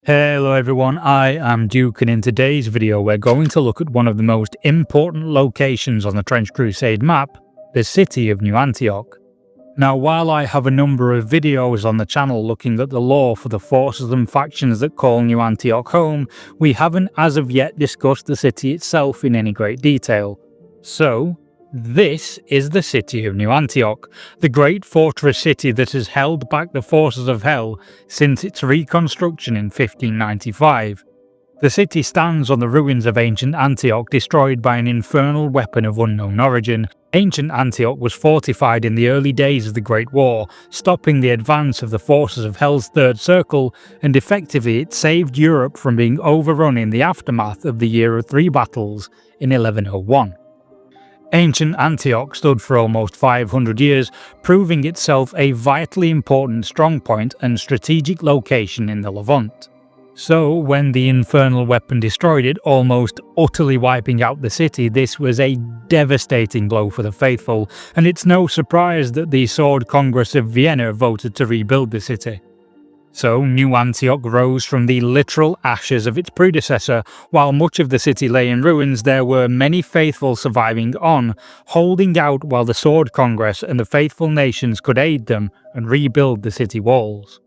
Hello everyone, I am Duke, and in today's video we're going to look at one of the most important locations on the Trench Crusade map, the City of New Antioch. Now, while I have a number of videos on the channel looking at the lore for the forces and factions that call New Antioch home, we haven't as of yet discussed the city itself in any great detail. So, this is the City of New Antioch, the great fortress city that has held back the forces of hell since its reconstruction in 1595. The city stands on the ruins of ancient Antioch, destroyed by an infernal weapon of unknown origin. Ancient Antioch was fortified in the early days of the Great War, stopping the advance of the forces of Hell's Third Circle, and effectively it saved Europe from being overrun in the aftermath of the Year of Three Battles in 1101. Ancient Antioch stood for almost 500 years, proving itself a vitally important strongpoint and strategic location in the Levant. So, when the infernal weapon destroyed it, almost utterly wiping out the city, this was a devastating blow for the faithful, and it's no surprise that the Sword Congress of Vienna voted to rebuild the city. So, New Antioch rose from the literal ashes of its predecessor. While much of the city lay in ruins, there were many faithful surviving on, holding out while the Sword Congress and the faithful nations could aid them and rebuild the city walls.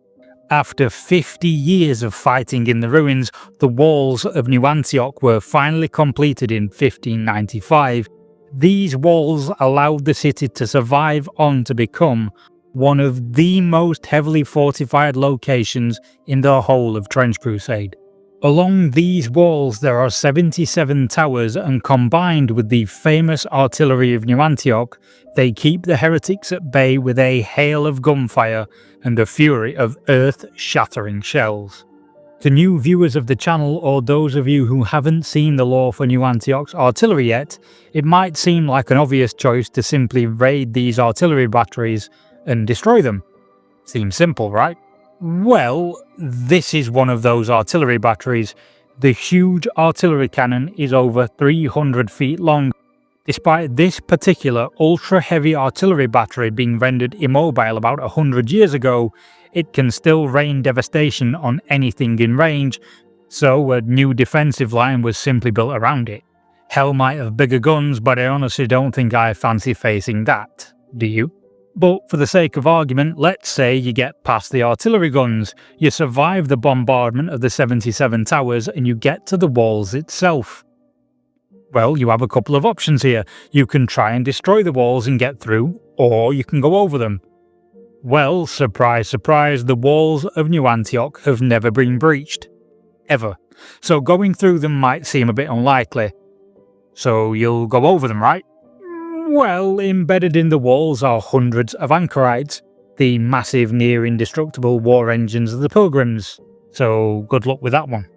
After 50 years of fighting in the ruins, the walls of New Antioch were finally completed in 1595. These walls allowed the city to survive on to become one of the most heavily fortified locations in the whole of Trench Crusade. Along these walls there are 77 towers, and combined with the famous artillery of New Antioch, they keep the heretics at bay with a hail of gunfire and a fury of earth-shattering shells. To new viewers of the channel, or those of you who haven't seen the lore for New Antioch's artillery yet, it might seem like an obvious choice to simply raid these artillery batteries and destroy them. Seems simple, right? Well, this is one of those artillery batteries. The huge artillery cannon is over 300 feet long. Despite this particular ultra-heavy artillery battery being rendered immobile about 100 years ago, it can still rain devastation on anything in range, so a new defensive line was simply built around it. Hell might have bigger guns, but I honestly don't think I fancy facing that. Do you? But for the sake of argument, let's say you get past the artillery guns, you survive the bombardment of the 77 towers, and you get to the walls itself. Well, you have a couple of options here. You can try and destroy the walls and get through, or you can go over them. Well, surprise, surprise, the walls of New Antioch have never been breached. Ever. So going through them might seem a bit unlikely. So you'll go over them, right? Well, embedded in the walls are hundreds of anchorites, the massive near-indestructible war engines of the Pilgrims, so good luck with that one.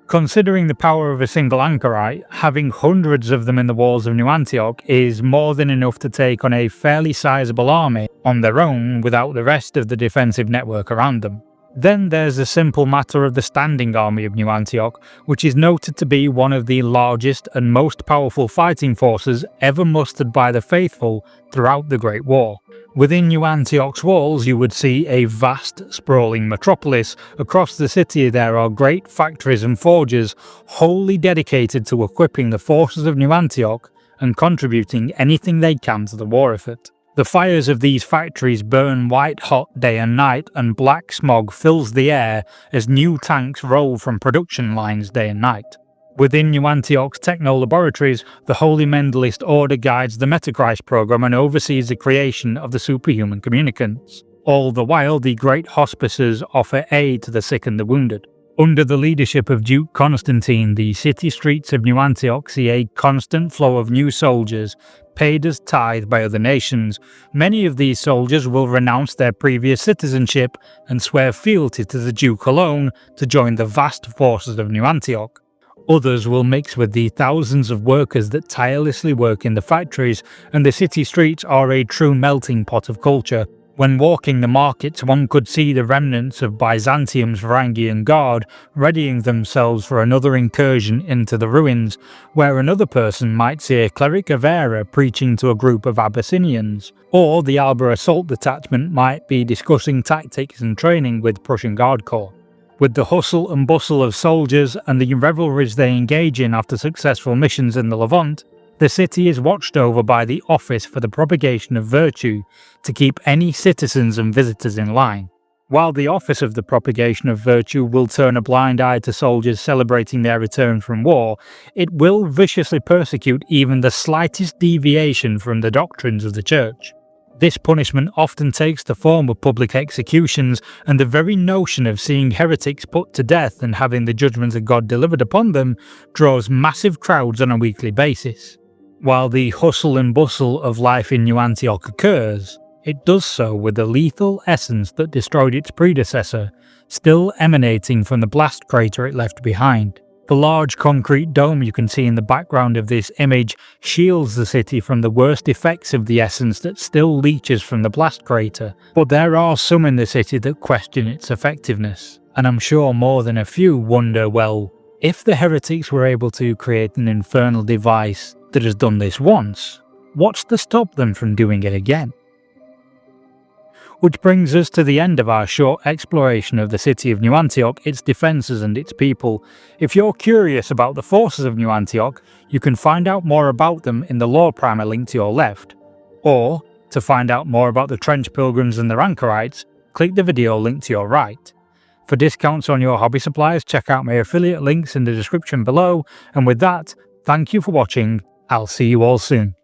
Considering the power of a single anchorite, having hundreds of them in the walls of New Antioch is more than enough to take on a fairly sizable army on their own without the rest of the defensive network around them. Then there's the simple matter of the standing army of New Antioch, which is noted to be one of the largest and most powerful fighting forces ever mustered by the faithful throughout the Great War. Within New Antioch's walls you would see a vast, sprawling metropolis. Across the city there are great factories and forges, wholly dedicated to equipping the forces of New Antioch and contributing anything they can to the war effort. The fires of these factories burn white hot day and night, and black smog fills the air as new tanks roll from production lines day and night. Within New Antioch's techno laboratories, the Holy Mendelist Order guides the Metachrist program and oversees the creation of the superhuman communicants. All the while, the great hospices offer aid to the sick and the wounded. Under the leadership of Duke Constantine, the city streets of New Antioch see a constant flow of new soldiers, paid as tithe by other nations. Many of these soldiers will renounce their previous citizenship and swear fealty to the Duke alone to join the vast forces of New Antioch. Others will mix with the thousands of workers that tirelessly work in the factories, and the city streets are a true melting pot of culture. When walking the markets, one could see the remnants of Byzantium's Varangian Guard readying themselves for another incursion into the ruins, where another person might see a cleric of Era preaching to a group of Abyssinians, or the Alba Assault Detachment might be discussing tactics and training with Prussian Guard Corps. With the hustle and bustle of soldiers and the revelries they engage in after successful missions in the Levant, the city is watched over by the Office for the Propagation of Virtue to keep any citizens and visitors in line. While the Office of the Propagation of Virtue will turn a blind eye to soldiers celebrating their return from war, it will viciously persecute even the slightest deviation from the doctrines of the Church. This punishment often takes the form of public executions, and the very notion of seeing heretics put to death and having the judgment of God delivered upon them draws massive crowds on a weekly basis. While the hustle and bustle of life in New Antioch occurs, it does so with the lethal essence that destroyed its predecessor, still emanating from the blast crater it left behind. The large concrete dome you can see in the background of this image shields the city from the worst effects of the essence that still leaches from the blast crater, but there are some in the city that question its effectiveness, and I'm sure more than a few wonder, well, if the heretics were able to create an infernal device that has done this once, what's to stop them from doing it again? Which brings us to the end of our short exploration of the city of New Antioch, its defences and its people. If you're curious about the forces of New Antioch, you can find out more about them in the lore primer link to your left. Or, to find out more about the Trench Pilgrims and their anchorites, click the video link to your right. For discounts on your hobby supplies, check out my affiliate links in the description below, and with that, thank you for watching. I'll see you all soon.